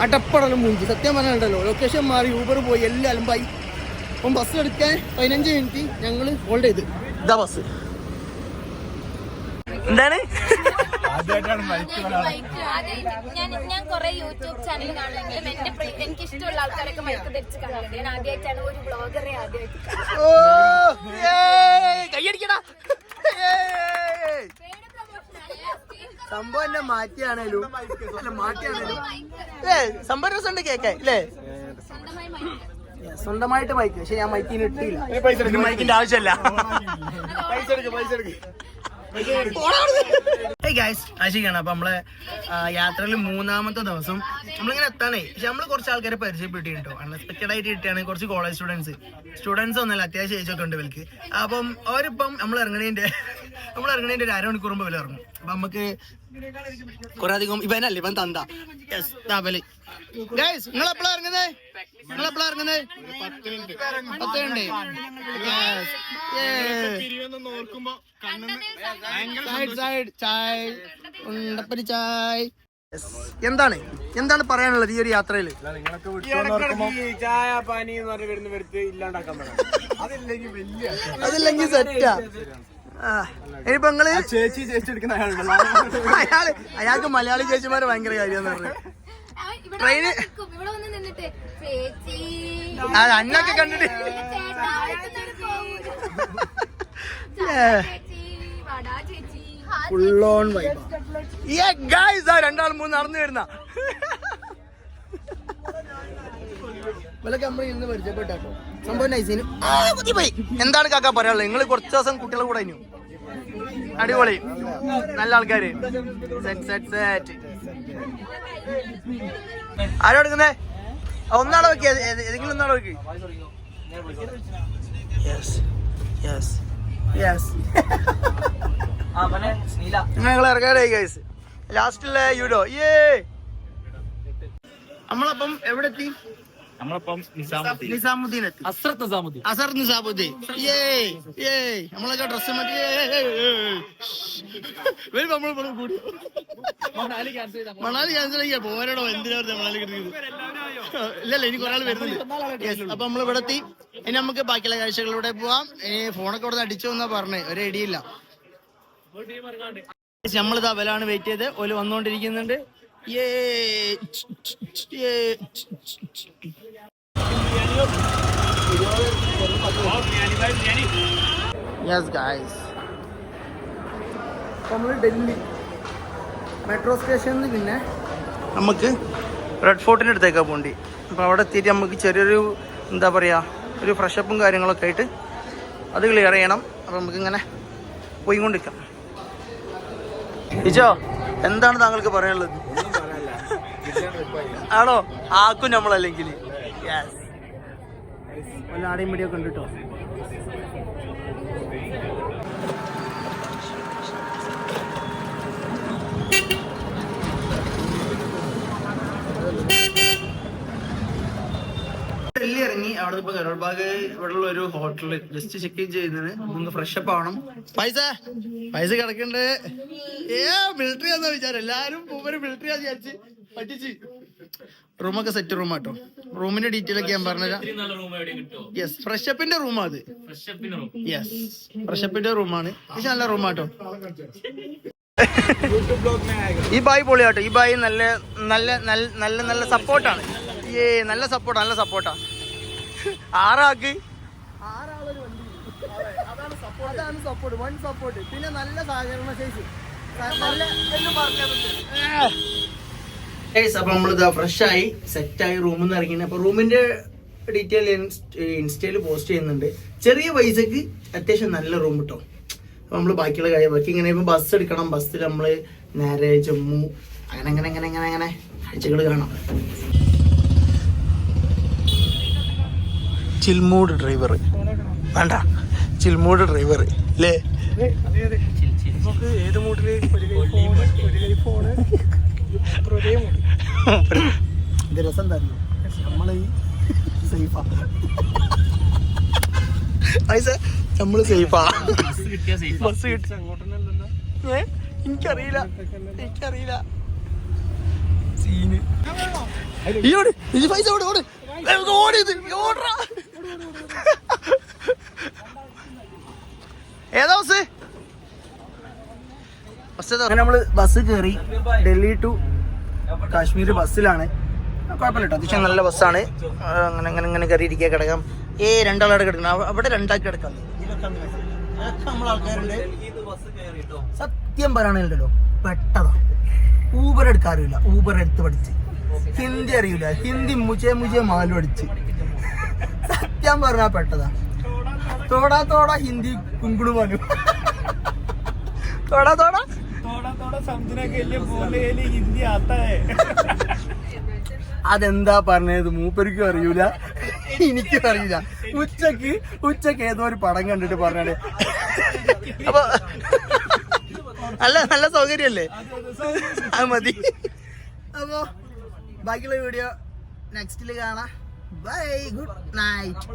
അടപ്പടലും മുഞ്ചി. സത്യം പറഞ്ഞിട്ടുണ്ടല്ലോ, ലൊക്കേഷൻ മാറി, ഊബർ പോയി, എല്ലാം അലമ്പായി. അപ്പം ബസ് എടുക്കാൻ 15 മിനിറ്റ് ഞങ്ങൾ ഹോൾഡ് ചെയ്ത്. ഇതാ ബസ്. എന്താണ് ഞാൻ കുറെ യൂട്യൂബ് ചാനൽ കാണുമെങ്കിലും എനിക്ക് ഇഷ്ടമുള്ള ആൾക്കാരൊക്കെ മൈക്ക് ധരിച്ച് കാണുന്നുണ്ട്. ഞാൻ ആദ്യമായിട്ടാണ് ഒരു ബ്ലോഗറെ ആദ്യമായിട്ട്. സംഭവം എന്നെ മാറ്റിയാണേലും സംഭവം രസമുണ്ട് കേക്കാൻ അല്ലേ? സ്വന്തമായിട്ട് മൈക്ക്. പക്ഷെ ഞാൻ മൈക്കിന് ഇട്ടില്ല. മൈക്കിന്റെ ആവശ്യമല്ല. ആശിക്കാണ്. അപ്പൊ നമ്മളെ യാത്രയിൽ 3-ാമത്തെ ദിവസം നമ്മളിങ്ങനെ എത്താനേ. പക്ഷെ നമ്മള് കുറച്ച് ആൾക്കാരെ പരിചയപ്പെട്ടി കേട്ടോ. അൺഎക്സ്പെക്ടഡ് ആയിട്ട് കിട്ടിയാണ്. കുറച്ച് കോളേജ് സ്റ്റുഡൻസ് ഒന്നല്ല, അത്യാവശ്യം ഏജൊക്കെ ഉണ്ട് ഇവർക്ക്. അപ്പം അവരിപ്പം നമ്മൾ ഇറങ്ങണേന്റെ ഒരു അരമണിക്കൂർ മുമ്പ് ഇവര് ഇറങ്ങും. അപ്പൊ നമുക്ക് കുറെ അധികം ഇവനല്ലേ, ഇവൻ തന്ത. യെസ്, താപല്. ഗൈസ്, നിങ്ങൾ എപ്പോഴാ ഇറങ്ങുന്നത്? 10 മിനിറ്റ്. എന്താണ് പറയാനുള്ളത് ഈ ഒരു യാത്രയിൽ? ചായ പാനി എന്ന് പറഞ്ഞ് വരുന്നവർക്ക് ഇല്ലാണ്ടാക്കാൻ അതില്ലെങ്കിൽ സെറ്റാ. ഇനിയിപ്പോ നിങ്ങള് ചേച്ചി എടുക്കുന്ന അയാൾക്ക് മലയാളി ചേച്ചിമാരെ ഭയങ്കര കാര്യമെന്ന് പറഞ്ഞു. ട്രെയിന് അന്നൊക്കെ കണ്ടിട്ട് ഫുൾ ഓൺ വൈബ്. രണ്ടാൾ 3 നടന്നു വരുന്ന നമ്മൾ ഇന്ന് പരിചയപ്പെട്ടോ. സംഭവം നൈസിന് പോയി. എന്താണ് കാക്ക പറയാനുള്ളത്? നിങ്ങൾ കുറച്ച് ദിവസം കുട്ടികളെ കൂടെ കഴിഞ്ഞു. അടിപൊളി, നല്ല ആൾക്കാര്. ആരോ എടുക്കുന്നേ? ഒന്നാളെ വെക്കിയ, ഏതെങ്കിലും ഒന്നാളെ വെക്ക്. നിങ്ങൾ ഇറങ്ങാനായി ഗൈസ്. ലാസ്റ്റിലെ യൂഡോ. നമ്മളപ്പം എവിടെ എത്തി? നിസാമുദ്ദീൻ എത്തി. അസർ നിസാമുദ്ദീൻ. നമ്മളൊക്കെ ഡ്രസ് മതി. മണാലി ക്യാൻസൽ ചെയ്യാ. പോരാടോ, എന്തിനാ മണാലി കിട്ടുന്നത്? ഇല്ലല്ല, ഇനി കുറെ ആൾ വരുന്നുണ്ട്. അപ്പൊ നമ്മൾ ഇവിടെ എത്തി. ഇനി നമുക്ക് ബാക്കിയുള്ള കാഴ്ചകളിലൂടെ പോവാം. ഇനി ഫോണൊക്കെ ഇവിടെ അടിച്ചു എന്നാ പറഞ്ഞേ, ഒരു ഐഡിയില്ല. നമ്മളിത് അവലാണ് വെയിറ്റ് ചെയ്ത് ഓല് വന്നോണ്ടിരിക്കുന്നുണ്ട്. നമ്മള് ഡൽഹി മെട്രോ സ്റ്റേഷനിൽ പിന്നെ നമുക്ക് റെഡ് ഫോർട്ടിൻ്റെ അടുത്തേക്കാ പോണ്ടി. അപ്പോൾ അവിടെ എത്തിയിട്ട് നമുക്ക് ചെറിയൊരു എന്താ പറയുക, ഒരു ഫ്രഷപ്പും കാര്യങ്ങളൊക്കെ ആയിട്ട് അത് ക്ലിയർ ചെയ്യണം. അപ്പോൾ നമുക്കിങ്ങനെ പോയിക്കൊണ്ടിരിക്കാം. ഇജോ, എന്താണ് താങ്കൾക്ക് പറയാനുള്ളത്? ആണോ? ആക്കും നമ്മളല്ലെങ്കിൽ വല്ല ആടെയും പിടിയൊക്കെ ഉണ്ട് കേട്ടോ. ഡൽഹി ഇറങ്ങി. അവിടെ ഇപ്പൊ കരോൾ ബാഗ് ഇവിടെയുള്ള ഒരു ഹോട്ടലിൽ ജസ്റ്റ് ചെക്ക് ഇൻ ചെയ്യുന്നത്. ഒന്ന് ഫ്രഷപ്പ് ആവണം. പൈസ കിടക്കണ്ട്. മിലിറ്ററി ആണെന്ന് വിചാരം. എല്ലാരും മിലിറ്ററി ആണെന്ന് വിചാരിച്ച് പറ്റിച്ച്. റൂമൊക്കെ സെറ്റ് റൂമാട്ടോ. റൂമിന്റെ ഡീറ്റെയിൽ ഒക്കെ ഞാൻ പറഞ്ഞുതരാം. യെസ്, ഫ്രഷപ്പിന്റെ റൂമാ അത്. യെസ്, ഫ്രഷപ്പിന്റെ റൂമാണ്. പക്ഷെ നല്ല റൂമാട്ടോ. ഈ ബായ് പൊളിയാട്ടോ. ഈ ബായ് നല്ല നല്ല നല്ല നല്ല സപ്പോർട്ടാണ്. നല്ല സപ്പോർട്ടാ. 6 ആൾക്ക് 6 ആളൊരു വണ്ടി. അതാണ് സപ്പോർട്ട്. 1 സപ്പോർട്ട്. പിന്നെ നല്ല സഹകരണ ശേഷി. അപ്പൊ നമ്മളിതാ ഫ്രഷായി സെറ്റായി റൂമിൽ നിന്ന് ഇറങ്ങി. അപ്പൊ റൂമിന്റെ ഡീറ്റെയിൽ ഇൻസ്റ്റയിൽ പോസ്റ്റ് ചെയ്യുന്നുണ്ട്. ചെറിയ പൈസക്ക് അത്യാവശ്യം നല്ല റൂം കിട്ടും. അപ്പൊ നമ്മള് ബാക്കിയുള്ള കാര്യം ബാക്കി ഇങ്ങനെ ഇപ്പൊ ബസ് എടുക്കണം. ബസ്സിൽ നമ്മള് നേരെ ജമ്മു അങ്ങനെ കാഴ്ചകൾ കാണാം. ചിൽമൂഡ് ഡ്രൈവർ വേണ്ട, ചിൽമൂഡ് ഡ്രൈവർ അല്ലേ? ഏത് മൂഡില് ഇത് രസം തരുന്നു. നമ്മള് സേഫാ. നമ്മള് സേഫാ. ബസ് കിട്ടി. എനിക്കറിയില്ല സീന്. ഈ പൈസ ഓട് ഓട് ഓടിയത് ഓടാ. ഏതാ ബസ്? അങ്ങനെ നമ്മള് ബസ് കയറി. ഡൽഹി ടു കാശ്മീർ ബസ്സിലാണ്. കുഴപ്പമില്ല കേട്ടോ, അത്യാവശ്യം നല്ല ബസ്സാണ്. അങ്ങനെ അങ്ങനെ ഇങ്ങനെ കയറി ഇരിക്കുക, കിടക്കാം. രണ്ടാളവിടെ കിടക്കണം, അവിടെ രണ്ടാക്കി കിടക്കാം. നമ്മളാൾക്കാരുണ്ട്. സത്യം പറയാനുണ്ടല്ലോ, പെട്ടതാ. ഊബർ എടുക്കാറില്ല, ഊബർ എടുത്ത് പഠിച്ച്. ഹിന്ദി അറിയില്ല, ഹിന്ദി മുജെ മുജെ മാലു അടിച്ച്. സത്യം പറഞ്ഞാ പെട്ടതാ. തോടാ തോടാ ഹിന്ദി കുങ്കുണു മാലു. തോടാ തോടാ അതെന്താ പറഞ്ഞത് മൂപ്പരിക്കും അറിയൂല, എനിക്കും അറിയില്ല. ഉച്ചക്ക് ഏതോ ഒരു പടം കണ്ടിട്ട് പറഞ്ഞാണ്. അപ്പൊ നല്ല സൗകര്യല്ലേ, അത് മതി. അപ്പൊ ബാക്കിയുള്ള വീഡിയോ നെക്സ്റ്റില് കാണാം. Bye, good night.